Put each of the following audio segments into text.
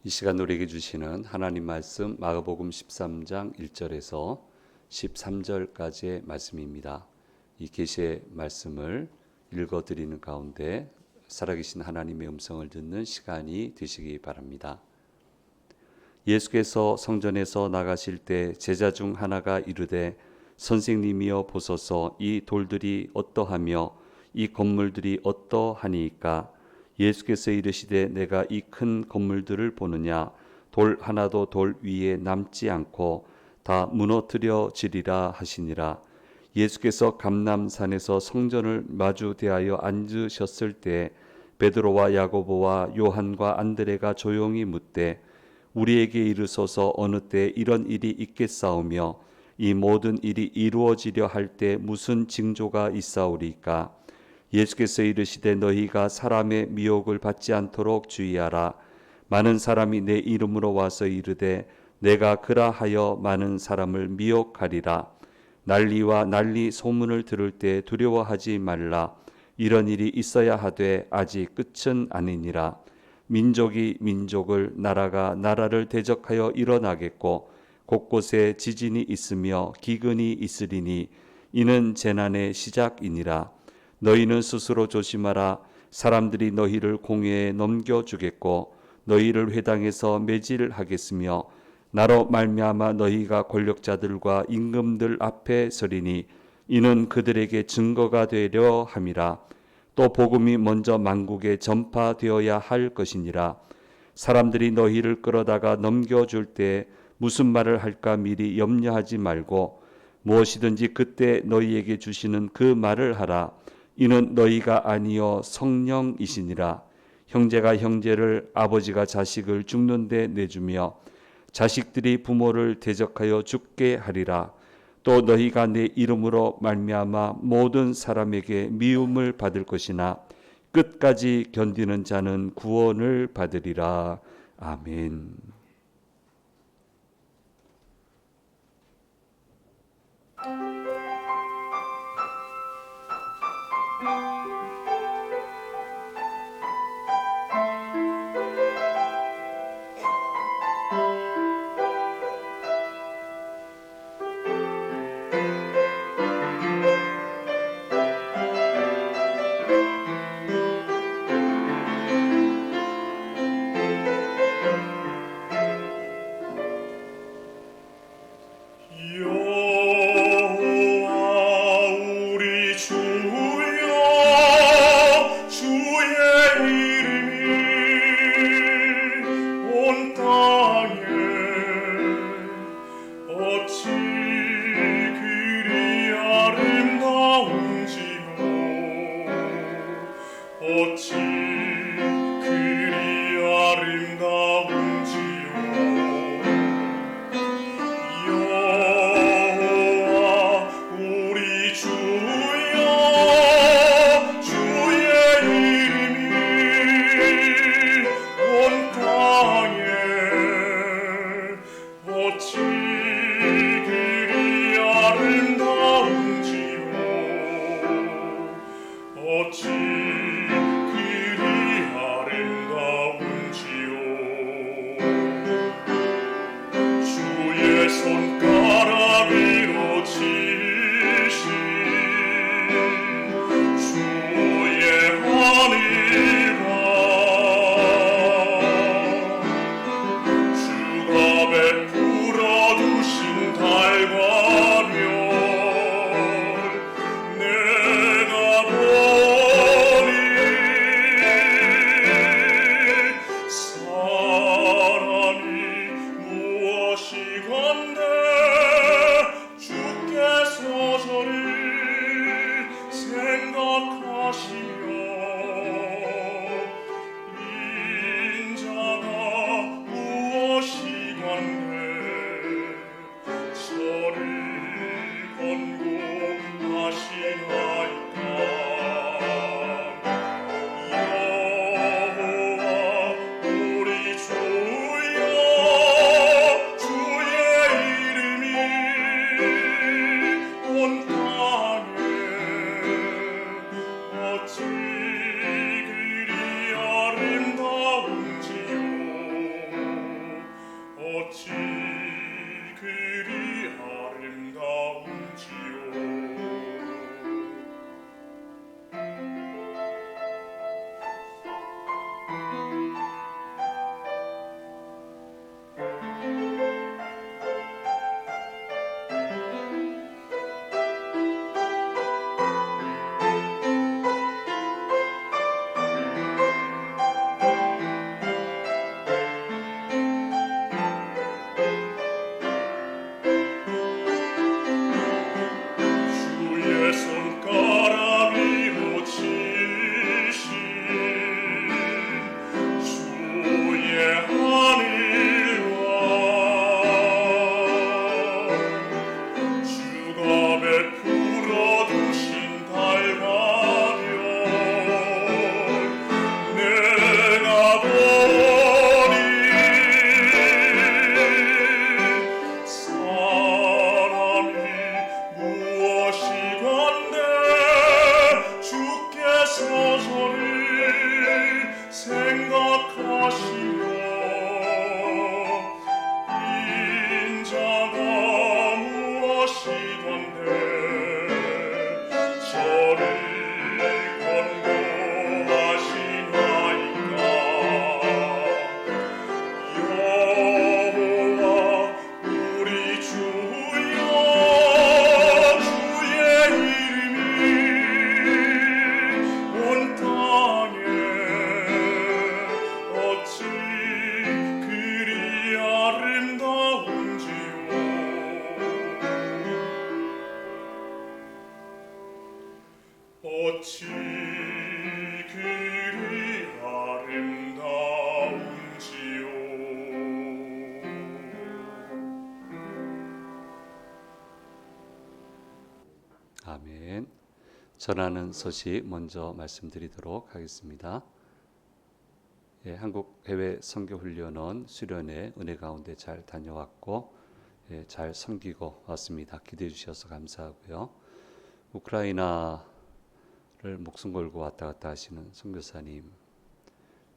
이 시간 우리에게 주시는 하나님 말씀 마가복음 13장 1절에서 13절까지의 말씀입니다. 이 계시의 말씀을 읽어드리는 가운데 살아계신 하나님의 음성을 듣는 시간이 되시기 바랍니다. 예수께서 성전에서 나가실 때 제자 중 하나가 이르되 선생님이여 보소서, 이 돌들이 어떠하며 이 건물들이 어떠하니이까? 예수께서 이르시되 내가 이 큰 건물들을 보느냐? 돌 하나도 돌 위에 남지 않고 다 무너뜨려지리라 하시니라. 예수께서 감람산에서 성전을 마주 대하여 앉으셨을 때 베드로와 야고보와 요한과 안드레가 조용히 묻되 우리에게 이르소서, 어느 때 이런 일이 있겠사오며 이 모든 일이 이루어지려 할 때 무슨 징조가 있사오리까? 예수께서 이르시되 너희가 사람의 미혹을 받지 않도록 주의하라. 많은 사람이 내 이름으로 와서 이르되 내가 그라하여 많은 사람을 미혹하리라. 난리와 난리 소문을 들을 때 두려워하지 말라. 이런 일이 있어야 하되 아직 끝은 아니니라. 민족이 민족을, 나라가 나라를 대적하여 일어나겠고 곳곳에 지진이 있으며 기근이 있으리니 이는 재난의 시작이니라. 너희는 스스로 조심하라. 사람들이 너희를 공회에 넘겨주겠고 너희를 회당에서 매질하겠으며 나로 말미암아 너희가 권력자들과 임금들 앞에 서리니 이는 그들에게 증거가 되려 함이라. 또 복음이 먼저 만국에 전파되어야 할 것이니라. 사람들이 너희를 끌어다가 넘겨줄 때 무슨 말을 할까 미리 염려하지 말고 무엇이든지 그때 너희에게 주시는 그 말을 하라. 이는 너희가 아니요 성령이시니라. 형제가 형제를, 아버지가 자식을 죽는 데 내주며 자식들이 부모를 대적하여 죽게 하리라. 또 너희가 내 이름으로 말미암아 모든 사람에게 미움을 받을 것이나 끝까지 견디는 자는 구원을 받으리라. 아멘. 아멘. 전하는 소식 먼저 말씀드리도록 하겠습니다. 한국 해외 선교훈련원 수련회 은혜 가운데 잘 다녀왔고 잘 섬기고 왔습니다. 기대해 주셔서 감사하고요. 우크라이나를 목숨 걸고 왔다 갔다 하시는 선교사님,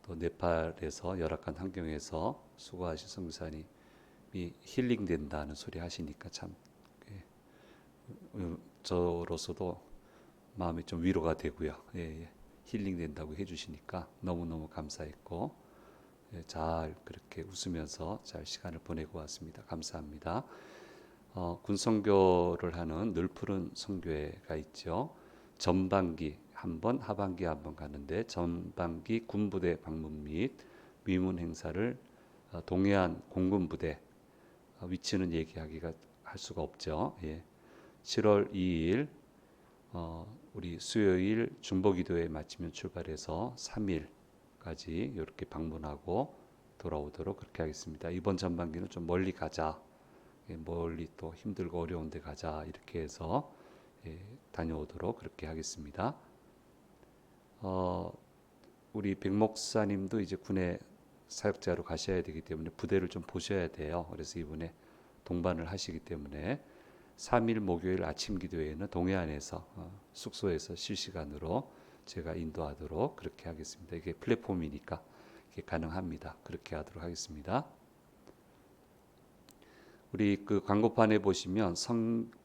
또 네팔에서 열악한 환경에서 수고하신 선교사님이 힐링된다는 소리 하시니까 참 저로서도 마음이 좀 위로가 되고요. 힐링된다고 해주시니까 너무너무 감사했고 잘 그렇게 웃으면서 잘 시간을 보내고 왔습니다. 감사합니다. 군선교를 하는 늘푸른 선교회가 있죠. 전반기 한 번, 하반기 한 번 가는데 전반기 군부대 방문 및 위문 행사를 동해안 공군부대 위치는 얘기하기가 할 수가 없죠. 7월 2일 우리 수요일 중보기도회 마치면 출발해서 3일까지 이렇게 방문하고 돌아오도록 그렇게 하겠습니다. 이번 전반기는 좀 멀리 가자, 멀리 또 힘들고 어려운 데 가자 이렇게 해서 다녀오도록 그렇게 하겠습니다. 우리 백 목사님도 이제 군에 사역자로 가셔야 되기 때문에 부대를 좀 보셔야 돼요. 그래서 이번에 동반을 하시기 때문에 3일 목요일 아침 기도회는 동해안에서 숙소에서 실시간으로 제가 인도하도록 그렇게 하겠습니다. 이게 플랫폼이니까 이게 가능합니다. 그렇게 하도록 하겠습니다. 우리 그 광고판에 보시면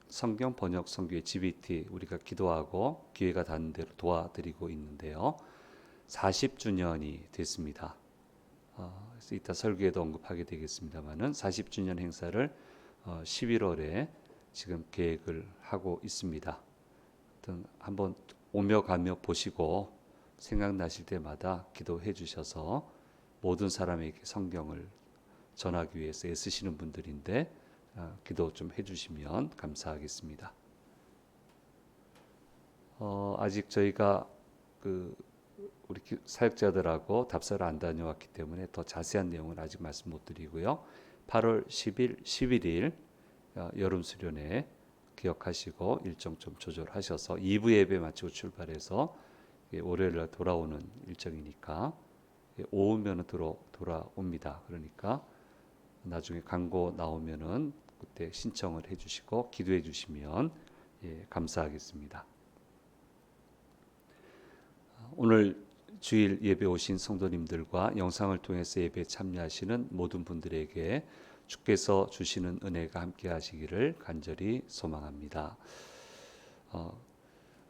성경 번역 선교회 GBT 우리가 기도하고 기회가 닿는 대로 도와드리고 있는데요. 40주년이 됐습니다. 그래서 이따 설교에도 언급하게 되겠습니다만은 40주년 행사를 11월에 지금 계획을 하고 있습니다. 한번 오며 가며 보시고 생각나실 때마다 기도해 주셔서 모든 사람에게 성경을 전하기 위해서 애쓰시는 분들인데 기도 좀 해주시면 감사하겠습니다. 아직 저희가 우리 사역자들하고 답사를 안 다녀왔기 때문에 더 자세한 내용은 아직 말씀 못 드리고요. 8월 10일, 11일 여름 수련회 기억하시고 일정 좀 조절하셔서 2부 예배 마치고 출발해서 월요일날 돌아오는 일정이니까 오후면은 돌아옵니다. 그러니까 나중에 광고 나오면은 그때 신청을 해주시고 기도해 주시면 감사하겠습니다. 오늘 주일 예배 오신 성도님들과 영상을 통해서 예배에 참여하시는 모든 분들에게 주께서 주시는 은혜가 함께 하시기를 간절히 소망합니다.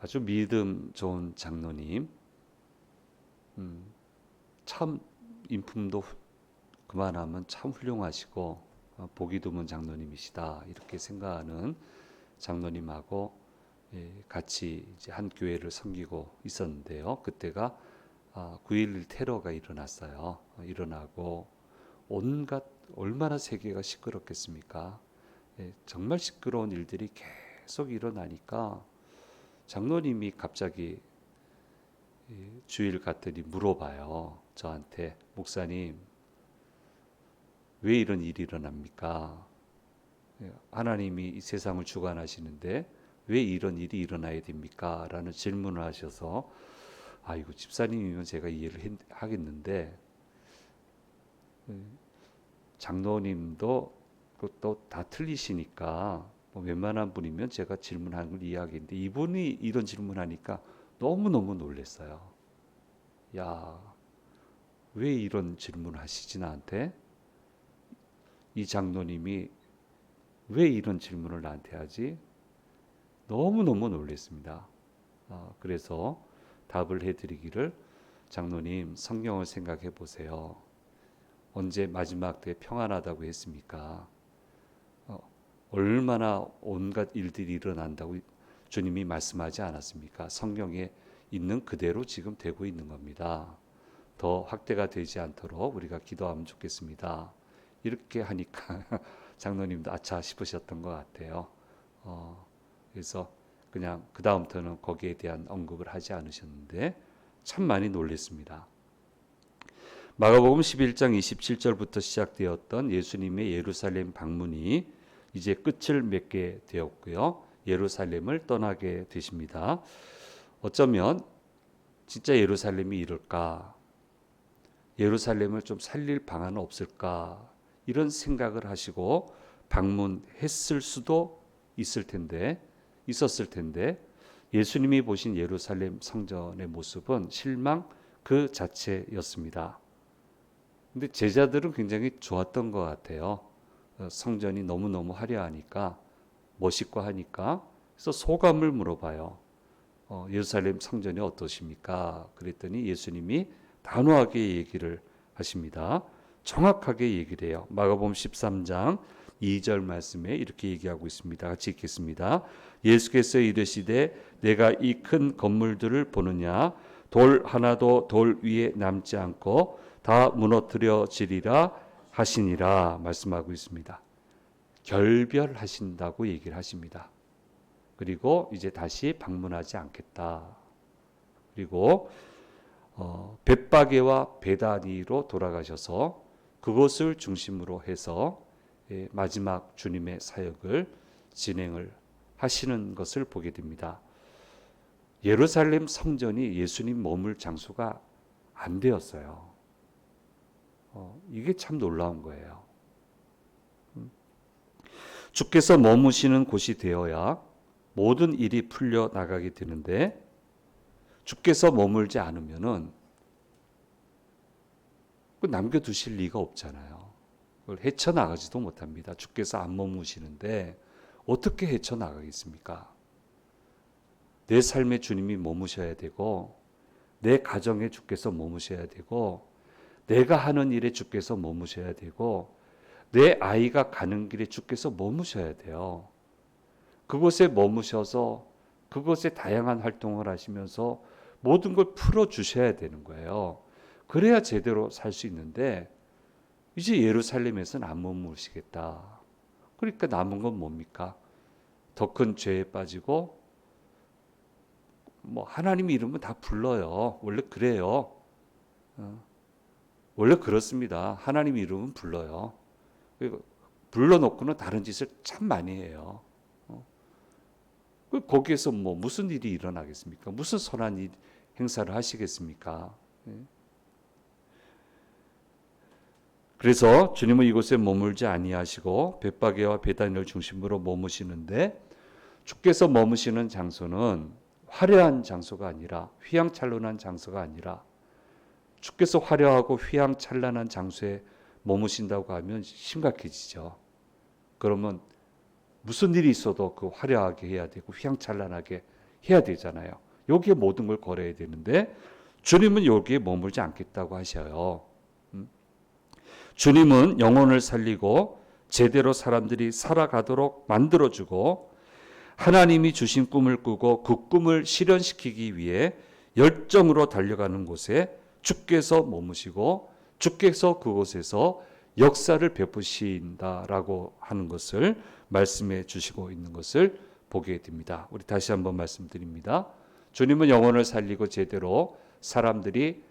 아주 믿음 좋은 장로님, 참 인품도 그만하면 참 훌륭하시고 보기 드문 장로님이시다 이렇게 생각하는 장로님하고 같이 이제 한 교회를 섬기고 있었는데요. 그때가 9.11 테러가 일어났어요. 일어나고 온갖 얼마나 세계가 시끄럽겠습니까? 정말 시끄러운 일들이 계속 일어나니까 장로님이 갑자기 주일 갔더니 물어봐요. 저한테 목사님 왜 이런 일이 일어납니까? 하나님이 이 세상을 주관하시는데 왜 이런 일이 일어나야 됩니까? 라는 질문을 하셔서 이거 집사님이면 제가 이해를 하겠는데 장로님도 또 다 틀리시니까 웬만한 분이면 제가 질문하는 걸 이해하겠는데 이분이 이런 질문하니까 너무너무 놀랐어요. 야, 왜 이런 질문을 하시지 나한테? 이 장로님이 왜 이런 질문을 나한테 하지? 너무너무 놀랐습니다. 그래서 답을 해드리기를 장로님 성경을 생각해 보세요. 언제 마지막 때 평안하다고 했습니까? 얼마나 온갖 일들이 일어난다고 주님이 말씀하지 않았습니까? 성경에 있는 그대로 지금 되고 있는 겁니다. 더 확대가 되지 않도록 우리가 기도하면 좋겠습니다. 이렇게 하니까 장로님도 아차 싶으셨던 것 같아요. 그래서 그냥 그 다음부터는 거기에 대한 언급을 하지 않으셨는데 참 많이 놀랐습니다. 마가복음 11장 27절부터 시작되었던 예수님의 예루살렘 방문이 이제 끝을 맺게 되었고요. 예루살렘을 떠나게 되십니다. 어쩌면 진짜 예루살렘이 이럴까? 예루살렘을 좀 살릴 방안은 없을까? 이런 생각을 하시고 방문했을 수도 있었을 텐데 예수님이 보신 예루살렘 성전의 모습은 실망 그 자체였습니다. 근데 제자들은 굉장히 좋았던 것 같아요. 성전이 너무너무 화려하니까, 멋있고 하니까. 그래서 소감을 물어봐요. 예루살렘 성전이 어떠십니까? 그랬더니 예수님이 단호하게 얘기를 하십니다. 정확하게 얘기를 해요. 마가복음 13장 2절 말씀에 이렇게 얘기하고 있습니다. 같이 읽겠습니다. 예수께서 이르시되 내가 이 큰 건물들을 보느냐 돌 하나도 돌 위에 남지 않고 다 무너뜨려지리라 하시니라 말씀하고 있습니다. 결별하신다고 얘기를 하십니다. 그리고 이제 다시 방문하지 않겠다. 그리고 벳바게와 베다니로 돌아가셔서 그것을 중심으로 해서 마지막 주님의 사역을 진행을 하시는 것을 보게 됩니다. 예루살렘 성전이 예수님 머물 장소가 안 되었어요. 이게 참 놀라운 거예요. 주께서 머무시는 곳이 되어야 모든 일이 풀려 나가게 되는데 주께서 머물지 않으면은 남겨두실 리가 없잖아요. 그걸 헤쳐나가지도 못합니다. 주께서 안 머무시는데 어떻게 헤쳐나가겠습니까? 내 삶에 주님이 머무셔야 되고 내 가정에 주께서 머무셔야 되고 내가 하는 일에 주께서 머무셔야 되고 내 아이가 가는 길에 주께서 머무셔야 돼요. 그곳에 머무셔서 그곳에 다양한 활동을 하시면서 모든 걸 풀어주셔야 되는 거예요. 그래야 제대로 살 수 있는데 이제 예루살렘에서는 안 머무시겠다. 그러니까 남은 건 뭡니까? 더 큰 죄에 빠지고 하나님 이름은 다 불러요. 원래 그래요. 원래 그렇습니다. 하나님 이름은 불러요. 불러놓고는 다른 짓을 참 많이 해요. 거기에서 무슨 일이 일어나겠습니까? 무슨 선한 일, 행사를 하시겠습니까? 그래서 주님은 이곳에 머물지 아니하시고 벳바게와 베다니를 중심으로 머무시는데 주께서 머무시는 장소는 화려한 장소가 아니라 휘황찬란한 장소가 아니라 주께서 화려하고 휘황찬란한 장소에 머무신다고 하면 심각해지죠. 그러면 무슨 일이 있어도 그 화려하게 해야 되고 휘황찬란하게 해야 되잖아요. 여기에 모든 걸 걸어야 되는데 주님은 여기에 머물지 않겠다고 하셔요. 주님은 영혼을 살리고 제대로 사람들이 살아가도록 만들어주고 하나님이 주신 꿈을 꾸고 그 꿈을 실현시키기 위해 열정으로 달려가는 곳에 주께서 머무시고 주께서 그곳에서 역사를 베푸신다라고 하는 것을 말씀해 주시고 있는 것을 보게 됩니다. 우리 다시 한번 말씀드립니다. 주님은 영혼을 살리고 제대로 사람들이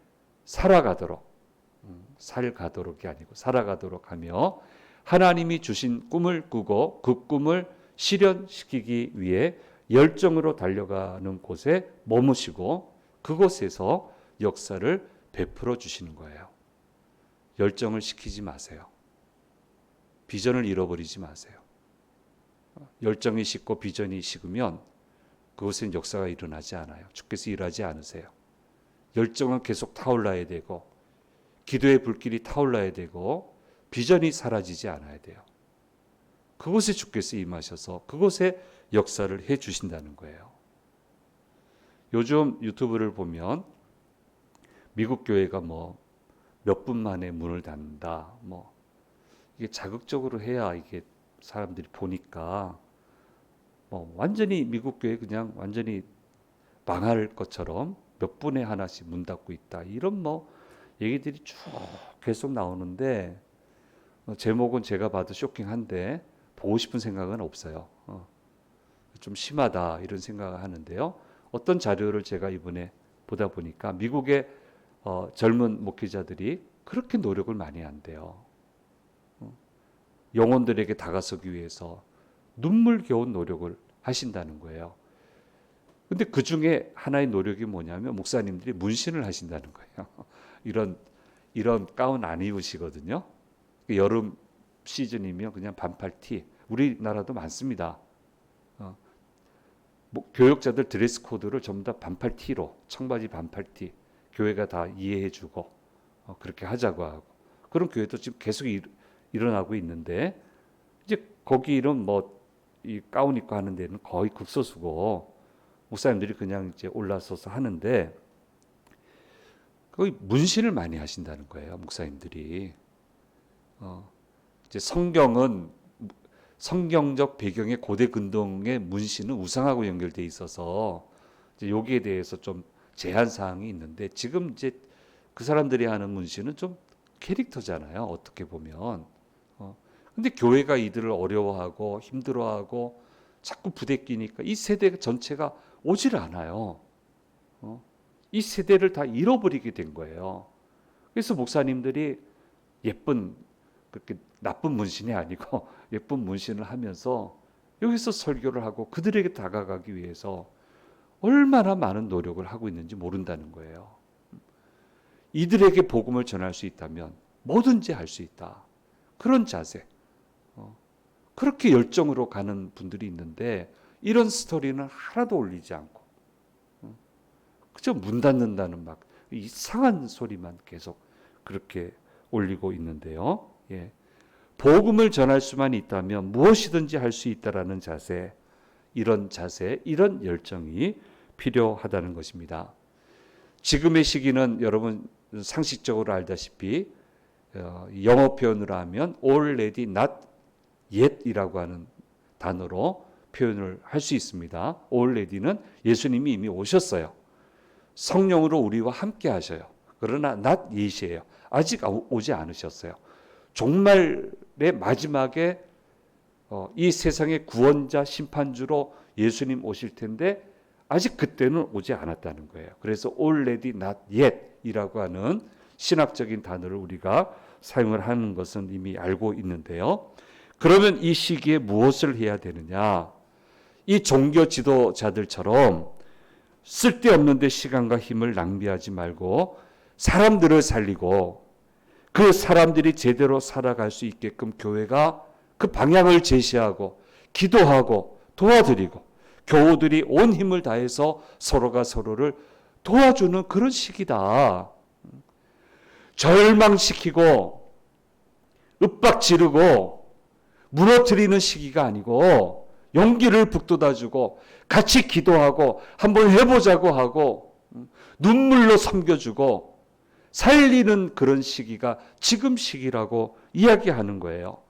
살가도록이 아니고 살아가도록 하며 하나님이 주신 꿈을 꾸고 그 꿈을 실현시키기 위해 열정으로 달려가는 곳에 머무시고 그곳에서 역사를 베풀어 주시는 거예요. 열정을 식히지 마세요. 비전을 잃어버리지 마세요. 열정이 식고 비전이 식으면 그곳엔 역사가 일어나지 않아요. 주께서 일하지 않으세요. 열정은 계속 타올라야 되고 기도의 불길이 타올라야 되고 비전이 사라지지 않아야 돼요. 그곳에 주께서 임하셔서 그곳에 역사를 해 주신다는 거예요. 요즘 유튜브를 보면 미국 교회가 몇 분 만에 문을 닫는다. 이게 자극적으로 해야 이게 사람들이 보니까 완전히 미국 교회 그냥 완전히 망할 것처럼 몇 분에 하나씩 문 닫고 있다. 이런 얘기들이 쭉 계속 나오는데 제목은 제가 봐도 쇼킹한데 보고 싶은 생각은 없어요. 좀 심하다 이런 생각을 하는데요. 어떤 자료를 제가 이번에 보다 보니까 미국의 젊은 목회자들이 그렇게 노력을 많이 한대요. 영혼들에게 다가서기 위해서 눈물겨운 노력을 하신다는 거예요. 근데 그 중에 하나의 노력이 뭐냐면 목사님들이 문신을 하신다는 거예요. 이런 가운 안 입으시거든요. 여름 시즌이면 그냥 반팔 티. 우리나라도 많습니다. 교역자들 드레스 코드를 전부 다 반팔 티로, 청바지 반팔 티, 교회가 다 이해해주고 그렇게 하자고 하고, 그런 교회도 지금 계속 일어나고 있는데, 이제 거기 이런 이 가운 입고 하는 데는 거의 극소수고, 목사님들이 그냥 이제 올라서서 하는데, 거의 문신을 많이 하신다는 거예요, 목사님들이. 이제 성경적 배경의 고대 근동의 문신은 우상하고 연결돼 있어서 이제 여기에 대해서 좀 제한 사항이 있는데, 지금 이제 그 사람들이 하는 문신은 좀 캐릭터잖아요, 어떻게 보면. 근데 교회가 이들을 어려워하고 힘들어하고 자꾸 부대끼니까 이 세대 전체가 오질 않아요. 이 세대를 다 잃어버리게 된 거예요. 그래서 목사님들이 예쁜, 그렇게 나쁜 문신이 아니고 예쁜 문신을 하면서 여기서 설교를 하고 그들에게 다가가기 위해서 얼마나 많은 노력을 하고 있는지 모른다는 거예요. 이들에게 복음을 전할 수 있다면 뭐든지 할 수 있다. 그런 자세. 그렇게 열정으로 가는 분들이 있는데, 이런 스토리는 하나도 올리지 않고 그저 문 닫는다는 막 이상한 소리만 계속 그렇게 올리고 있는데요. 예. 복음을 전할 수만 있다면 무엇이든지 할 수 있다라는 자세, 이런 열정이 필요하다는 것입니다. 지금의 시기는 여러분 상식적으로 알다시피 영어 표현으로 하면 already not yet이라고 하는 단어로 표현을 할 수 있습니다. already는 예수님이 이미 오셨어요. 성령으로 우리와 함께 하셔요. 그러나 not yet이에요. 아직 오지 않으셨어요. 종말의 마지막에 이 세상의 구원자 심판주로 예수님 오실 텐데 아직 그때는 오지 않았다는 거예요. 그래서 already not yet이라고 하는 신학적인 단어를 우리가 사용을 하는 것은 이미 알고 있는데요. 그러면 이 시기에 무엇을 해야 되느냐? 이 종교 지도자들처럼 쓸데없는 데 시간과 힘을 낭비하지 말고 사람들을 살리고 그 사람들이 제대로 살아갈 수 있게끔 교회가 그 방향을 제시하고 기도하고 도와드리고 교우들이 온 힘을 다해서 서로가 서로를 도와주는 그런 시기다. 절망시키고 윽박 지르고 무너뜨리는 시기가 아니고 용기를 북돋아주고 같이 기도하고 한번 해보자고 하고 눈물로 섬겨주고 살리는 그런 시기가 지금 시기라고 이야기하는 거예요.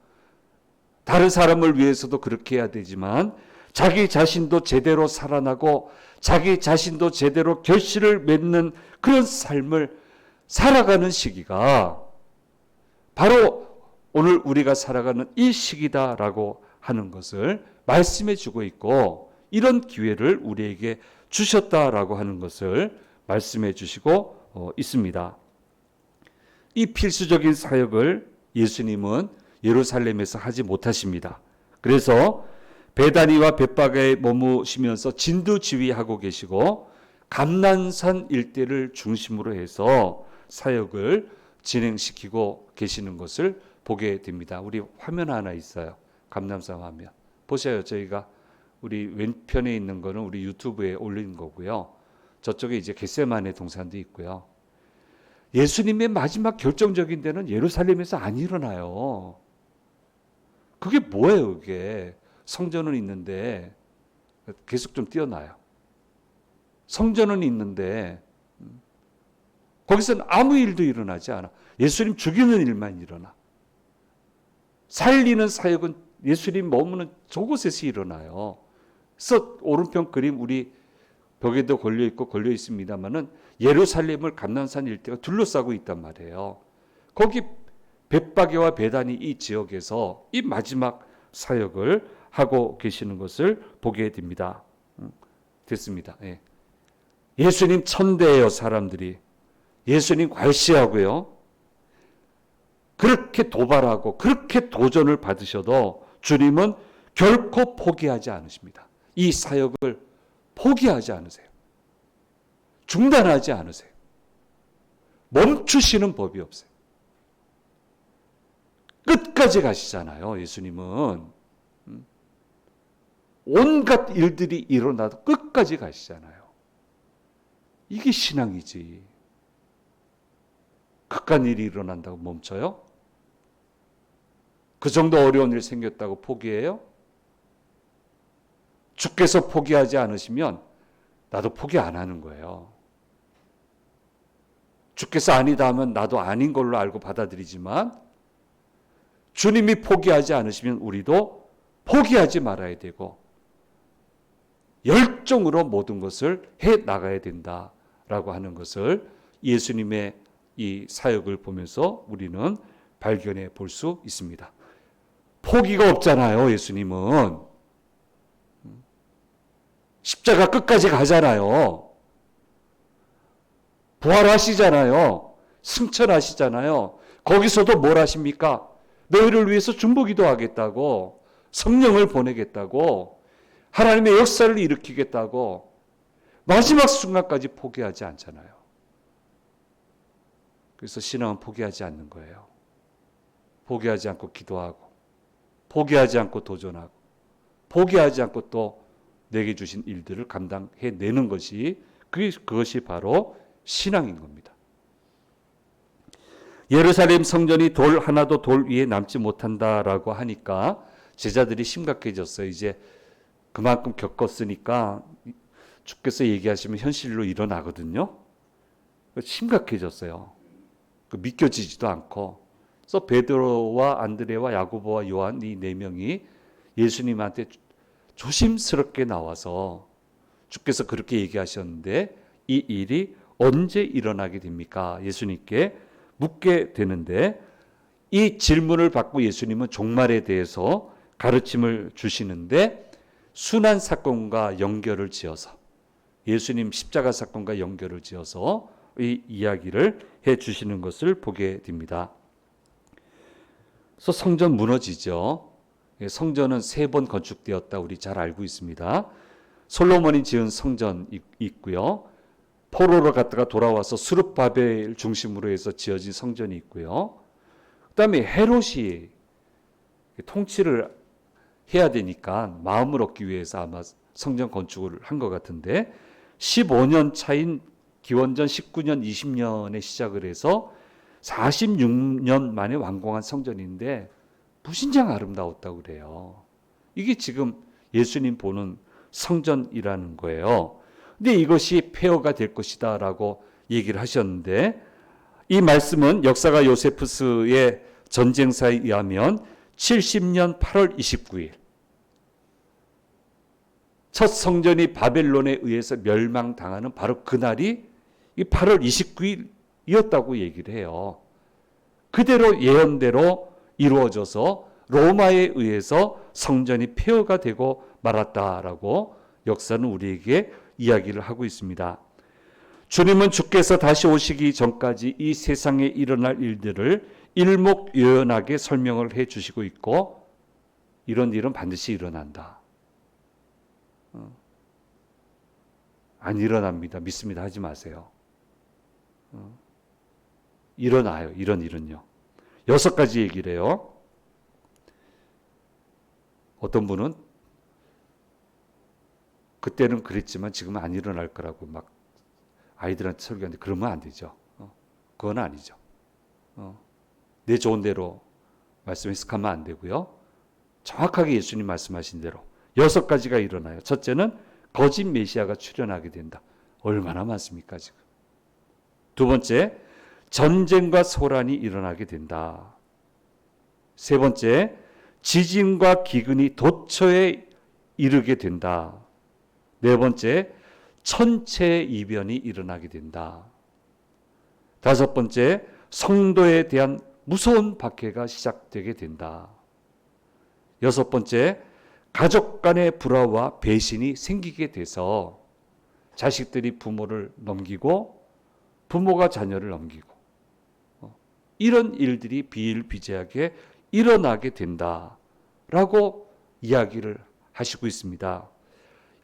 다른 사람을 위해서도 그렇게 해야 되지만 자기 자신도 제대로 살아나고 자기 자신도 제대로 결실을 맺는 그런 삶을 살아가는 시기가 바로 오늘 우리가 살아가는 이 시기다라고 하는 것을 말씀해 주고 있고, 이런 기회를 우리에게 주셨다라고 하는 것을 말씀해 주시고 있습니다. 이 필수적인 사역을 예수님은 예루살렘에서 하지 못하십니다. 그래서 베다니와 벳바게에 머무시면서 진두지휘하고 계시고 감난산 일대를 중심으로 해서 사역을 진행시키고 계시는 것을 보게 됩니다. 우리 화면 하나 있어요. 감남산 화면. 보세요. 저희가 우리 왼편에 있는 거는 우리 유튜브에 올린 거고요. 저쪽에 이제 겟세마네 동산도 있고요. 예수님의 마지막 결정적인 데는 예루살렘에서 안 일어나요. 그게 뭐예요, 그게? 성전은 있는데 계속 좀 띄어놔요. 성전은 있는데 거기서는 아무 일도 일어나지 않아. 예수님 죽이는 일만 일어나. 살리는 사역은 예수님 머무는 저곳에서 일어나요. 그래서 오른편 그림 우리 벽에도 걸려 있고 걸려 있습니다만은 예루살렘을 감난산 일대가 둘러싸고 있단 말이에요. 거기 벳바게와 베다니 이 지역에서 이 마지막 사역을 하고 계시는 것을 보게 됩니다. 됐습니다. 예. 예수님 천대예요, 사람들이. 예수님 괄시하고요. 그렇게 도발하고 그렇게 도전을 받으셔도 주님은 결코 포기하지 않으십니다. 이 사역을 포기하지 않으세요. 중단하지 않으세요. 멈추시는 법이 없어요. 끝까지 가시잖아요. 예수님은 온갖 일들이 일어나도 끝까지 가시잖아요. 이게 신앙이지. 극한 일이 일어난다고 멈춰요? 그 정도 어려운 일 생겼다고 포기해요? 주께서 포기하지 않으시면 나도 포기 안 하는 거예요. 주께서 아니다 하면 나도 아닌 걸로 알고 받아들이지만 주님이 포기하지 않으시면 우리도 포기하지 말아야 되고 열정으로 모든 것을 해 나가야 된다라고 하는 것을 예수님의 이 사역을 보면서 우리는 발견해 볼 수 있습니다. 포기가 없잖아요. 예수님은 십자가 끝까지 가잖아요. 부활하시잖아요. 승천하시잖아요. 거기서도 뭘 하십니까? 너희를 위해서 중보기도 하겠다고, 성령을 보내겠다고, 하나님의 역사를 일으키겠다고 마지막 순간까지 포기하지 않잖아요. 그래서 신앙은 포기하지 않는 거예요. 포기하지 않고 기도하고, 포기하지 않고 도전하고, 포기하지 않고 또 내게 주신 일들을 감당해내는 것이 그것이 바로 신앙인 겁니다. 예루살렘 성전이 돌 하나도 돌 위에 남지 못한다라고 하니까 제자들이 심각해졌어요. 이제 그만큼 겪었으니까 주께서 얘기하시면 현실로 일어나거든요. 심각해졌어요. 믿겨지지도 않고. 그래서 베드로와 안드레와 야고보와 요한 이 네 명이 예수님한테 조심스럽게 나와서 주께서 그렇게 얘기하셨는데 이 일이 언제 일어나게 됩니까? 예수님께 묻게 되는데 이 질문을 받고 예수님은 종말에 대해서 가르침을 주시는데 순환 사건과 연결을 지어서 예수님 십자가 사건과 연결을 지어서 이 이야기를 해 주시는 것을 보게 됩니다. 그래서 성전 무너지죠. 성전은 3번 건축되었다 우리 잘 알고 있습니다. 솔로몬이 지은 성전 있고요. 포로로 갔다가 돌아와서 스룹바벨 중심으로 해서 지어진 성전이 있고요. 그다음에 헤롯이 통치를 해야 되니까 마음을 얻기 위해서 아마 성전 건축을 한 것 같은데 15년 차인 기원전 19년 20년에 시작을 해서 46년 만에 완공한 성전인데 무신장 아름다웠다고 그래요. 이게 지금 예수님 보는 성전이라는 거예요. 근데 이것이 폐허가 될 것이다 라고 얘기를 하셨는데 이 말씀은 역사가 요세푸스의 전쟁사에 의하면 70년 8월 29일 첫 성전이 바벨론에 의해서 멸망당하는 바로 그날이 8월 29일이었다고 얘기를 해요. 그대로 예언대로 이루어져서 로마에 의해서 성전이 폐허가 되고 말았다라고 역사는 우리에게 이야기를 하고 있습니다. 주님은 주께서 다시 오시기 전까지 이 세상에 일어날 일들을 일목요연하게 설명을 해 주시고 있고 이런 일은 반드시 일어난다. 안 일어납니다. 믿습니다. 하지 마세요. 일어나요. 이런 일은요. 6가지 얘기를 해요. 어떤 분은 그때는 그랬지만 지금은 안 일어날 거라고 막 아이들한테 설교하는데 그러면 안 되죠. 그건 아니죠. 내 좋은 대로 말씀 해석하면 안 되고요. 정확하게 예수님 말씀하신 대로 6가지가 일어나요. 첫째는 거짓 메시아가 출현하게 된다. 얼마나 많습니까 지금. 두 번째, 전쟁과 소란이 일어나게 된다. 세 번째, 지진과 기근이 도처에 이르게 된다. 네 번째, 천체의 이변이 일어나게 된다. 다섯 번째, 성도에 대한 무서운 박해가 시작되게 된다. 여섯 번째, 가족 간의 불화와 배신이 생기게 돼서 자식들이 부모를 넘기고 부모가 자녀를 넘기고 이런 일들이 비일비재하게 일어나게 된다라고 이야기를 하시고 있습니다.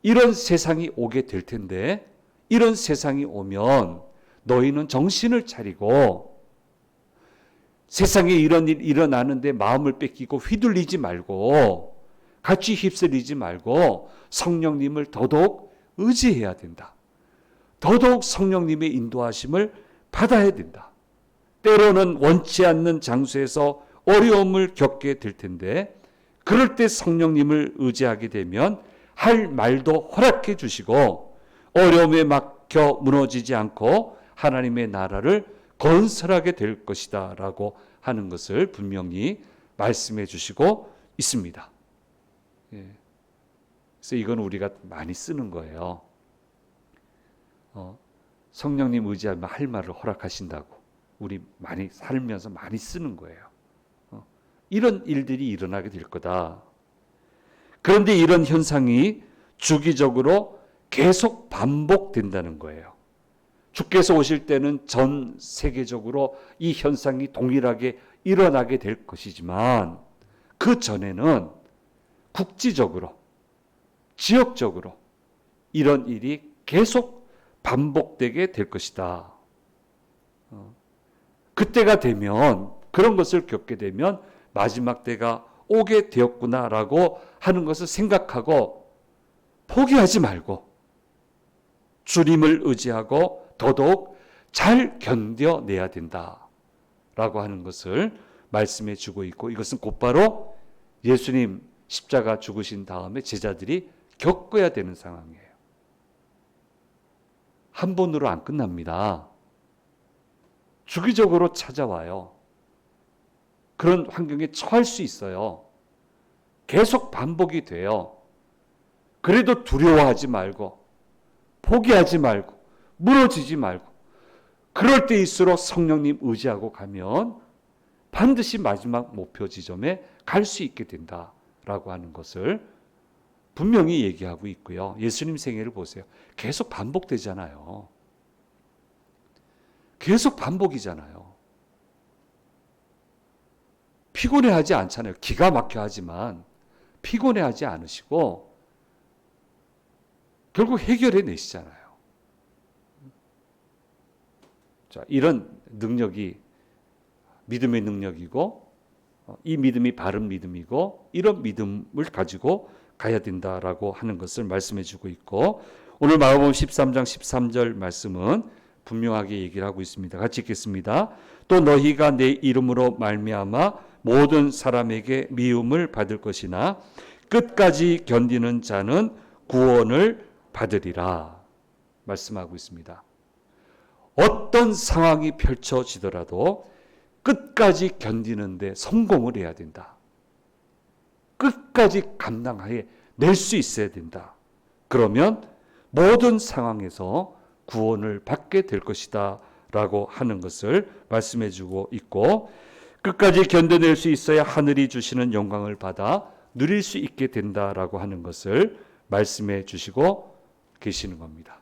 이런 세상이 오게 될 텐데 이런 세상이 오면 너희는 정신을 차리고 세상에 이런 일 일어나는데 마음을 뺏기고 휘둘리지 말고 같이 휩쓸리지 말고 성령님을 더더욱 의지해야 된다. 더더욱 성령님의 인도하심을 받아야 된다. 때로는 원치 않는 장소에서 어려움을 겪게 될 텐데 그럴 때 성령님을 의지하게 되면 할 말도 허락해 주시고 어려움에 막혀 무너지지 않고 하나님의 나라를 건설하게 될 것이다 라고 하는 것을 분명히 말씀해 주시고 있습니다. 그래서 이건 우리가 많이 쓰는 거예요. 성령님 의지하면 할 말을 허락하신다고 우리 많이 살면서 많이 쓰는 거예요. 이런 일들이 일어나게 될 거다. 그런데 이런 현상이 주기적으로 계속 반복된다는 거예요. 주께서 오실 때는 전 세계적으로 이 현상이 동일하게 일어나게 될 것이지만 그 전에는 국지적으로, 지역적으로 이런 일이 계속 반복되게 될 것이다. 그때가 되면 그런 것을 겪게 되면 마지막 때가 오게 되었구나라고 하는 것을 생각하고 포기하지 말고 주님을 의지하고 더더욱 잘 견뎌내야 된다라고 하는 것을 말씀해 주고 있고 이것은 곧바로 예수님 십자가 죽으신 다음에 제자들이 겪어야 되는 상황이에요. 한 번으로 안 끝납니다. 주기적으로 찾아와요. 그런 환경에 처할 수 있어요. 계속 반복이 돼요. 그래도 두려워하지 말고 포기하지 말고 무너지지 말고 그럴 때일수록 성령님 의지하고 가면 반드시 마지막 목표 지점에 갈 수 있게 된다라고 하는 것을 분명히 얘기하고 있고요. 예수님 생애를 보세요. 계속 반복되잖아요. 계속 반복이잖아요. 피곤해하지 않잖아요. 기가 막혀 하지만 피곤해하지 않으시고 결국 해결해 내시잖아요. 자, 이런 능력이 믿음의 능력이고 이 믿음이 바른 믿음이고 이런 믿음을 가지고 가야 된다라고 하는 것을 말씀해 주고 있고 오늘 마가복음 13장 13절 말씀은 분명하게 얘기를 하고 있습니다. 같이 읽겠습니다. 또 너희가 내 이름으로 말미암아 모든 사람에게 미움을 받을 것이나 끝까지 견디는 자는 구원을 받으리라 말씀하고 있습니다. 어떤 상황이 펼쳐지더라도 끝까지 견디는데 성공을 해야 된다. 끝까지 감당해 낼 수 있어야 된다. 그러면 모든 상황에서 구원을 받게 될 것이다 라고 하는 것을 말씀해 주고 있고 끝까지 견뎌낼 수 있어야 하늘이 주시는 영광을 받아 누릴 수 있게 된다라고 하는 것을 말씀해 주시고 계시는 겁니다.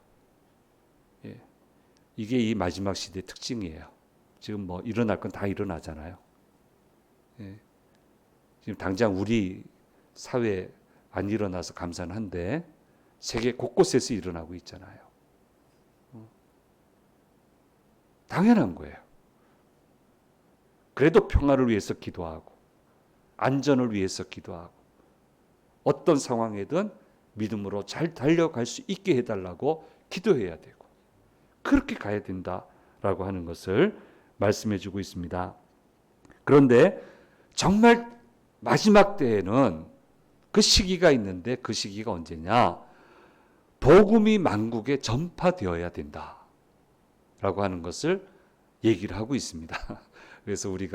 예. 이게 이 마지막 시대의 특징이에요. 지금 뭐 일어날 건 다 일어나잖아요. 예. 지금 당장 우리 사회에 안 일어나서 감사는 한데 세계 곳곳에서 일어나고 있잖아요. 당연한 거예요. 그래도 평화를 위해서 기도하고 안전을 위해서 기도하고 어떤 상황에든 믿음으로 잘 달려갈 수 있게 해달라고 기도해야 되고 그렇게 가야 된다라고 하는 것을 말씀해 주고 있습니다. 그런데 정말 마지막 때에는 그 시기가 있는데 그 시기가 언제냐? 복음이 만국에 전파되어야 된다라고 하는 것을 얘기를 하고 있습니다. 그래서 우리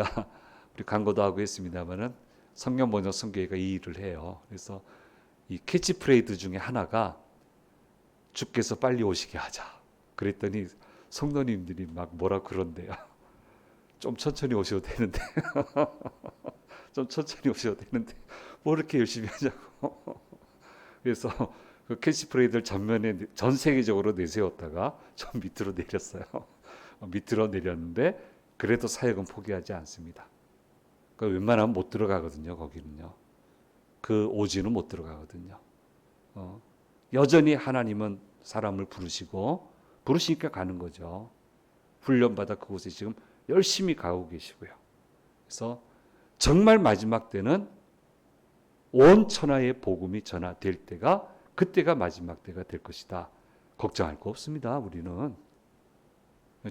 광고도 하고 있습니다만은 성경 번역 선교회가 이 일을 해요. 그래서 이 캐치프레이즈 중에 하나가 주께서 빨리 오시게 하자. 그랬더니 성도님들이 막 뭐라 그런대요. 좀 천천히 오셔도 되는데, 좀 천천히 오셔도 되는데 뭐 이렇게 열심히 하자고. 그래서 그 캐치프레이즈를 전 세계적으로 내세웠다가 좀 밑으로 내렸어요. 밑으로 내렸는데 그래도 사역은 포기하지 않습니다. 그러니까 웬만하면 못 들어가거든요. 거기는요. 그 오지는 못 들어가거든요. 여전히 하나님은 사람을 부르시니까 가는 거죠. 훈련받아 그곳에 지금 열심히 가고 계시고요. 그래서 정말 마지막 때는 온 천하의 복음이 전하될 때가, 그때가 마지막 때가 될 것이다. 걱정할 거 없습니다. 우리는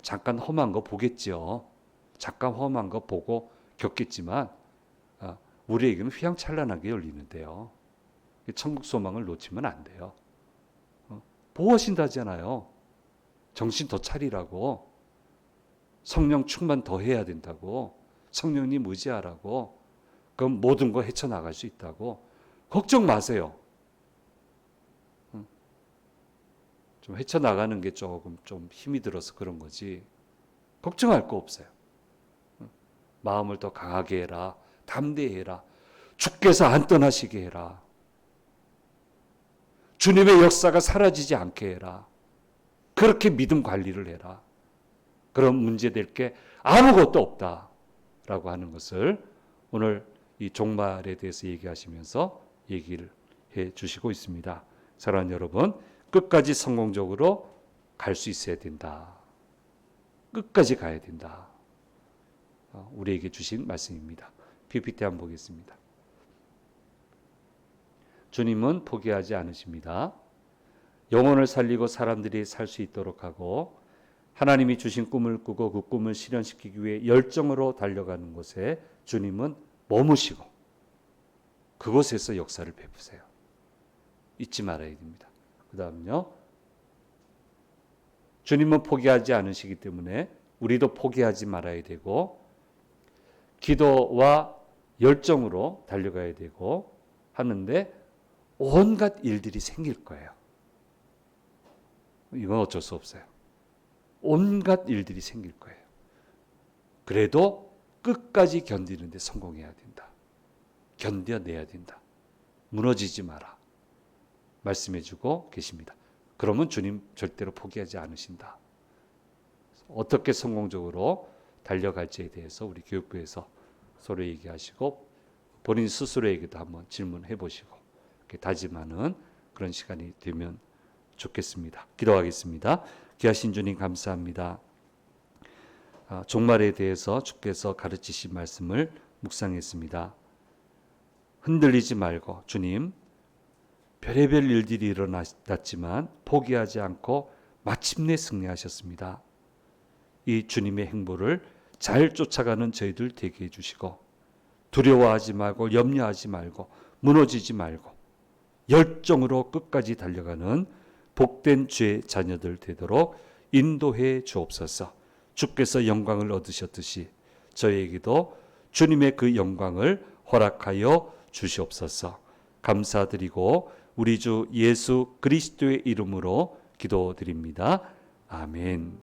잠깐 험한 거 보겠죠. 잠깐 험한 거 보고 겪겠지만 우리에게는 휘황찬란하게 열리는데요. 천국 소망을 놓치면 안 돼요. 보호하신다잖아요. 정신 더 차리라고, 성령 충만 더 해야 된다고, 성령님 의지하라고, 그럼 모든 거 헤쳐나갈 수 있다고. 걱정 마세요. 좀 헤쳐나가는 게 조금 좀 힘이 들어서 그런 거지, 걱정할 거 없어요. 마음을 더 강하게 해라. 담대해라. 주께서 안 떠나시게 해라. 주님의 역사가 사라지지 않게 해라. 그렇게 믿음 관리를 해라. 그럼 문제될 게 아무것도 없다라고 하는 것을 오늘 이 종말에 대해서 얘기하시면서 얘기를 해 주시고 있습니다. 사랑하는 여러분, 끝까지 성공적으로 갈 수 있어야 된다. 끝까지 가야 된다. 우리에게 주신 말씀입니다. PPT 한번 보겠습니다. 주님은 포기하지 않으십니다. 영혼을 살리고 사람들이 살 수 있도록 하고 하나님이 주신 꿈을 꾸고 그 꿈을 실현시키기 위해 열정으로 달려가는 곳에 주님은 머무시고 그곳에서 역사를 베푸세요. 잊지 말아야 됩니다. 그 다음요, 주님은 포기하지 않으시기 때문에 우리도 포기하지 말아야 되고 기도와 열정으로 달려가야 되고 하는데 온갖 일들이 생길 거예요. 이건 어쩔 수 없어요. 온갖 일들이 생길 거예요. 그래도 끝까지 견디는데 성공해야 된다. 견뎌내야 된다. 무너지지 마라. 말씀해주고 계십니다. 그러면 주님 절대로 포기하지 않으신다. 어떻게 성공적으로 달려갈지에 대해서 우리 교육부에서 서로 얘기하시고 본인 스스로에게도 한번 질문해 보시고 이렇게 다짐하는 그런 시간이 되면 좋겠습니다. 기도하겠습니다. 귀하신 주님 감사합니다. 종말에 대해서 주께서 가르치신 말씀을 묵상했습니다. 흔들리지 말고 주님, 별의별 일들이 일어났지만 포기하지 않고 마침내 승리하셨습니다. 이 주님의 행보를 잘 쫓아가는 저희들 되게 해주시고 두려워하지 말고 염려하지 말고 무너지지 말고 열정으로 끝까지 달려가는 복된 주의 자녀들 되도록 인도해 주옵소서. 주께서 영광을 얻으셨듯이 저희에게도 주님의 그 영광을 허락하여 주시옵소서. 감사드리고 우리 주 예수 그리스도의 이름으로 기도드립니다. 아멘.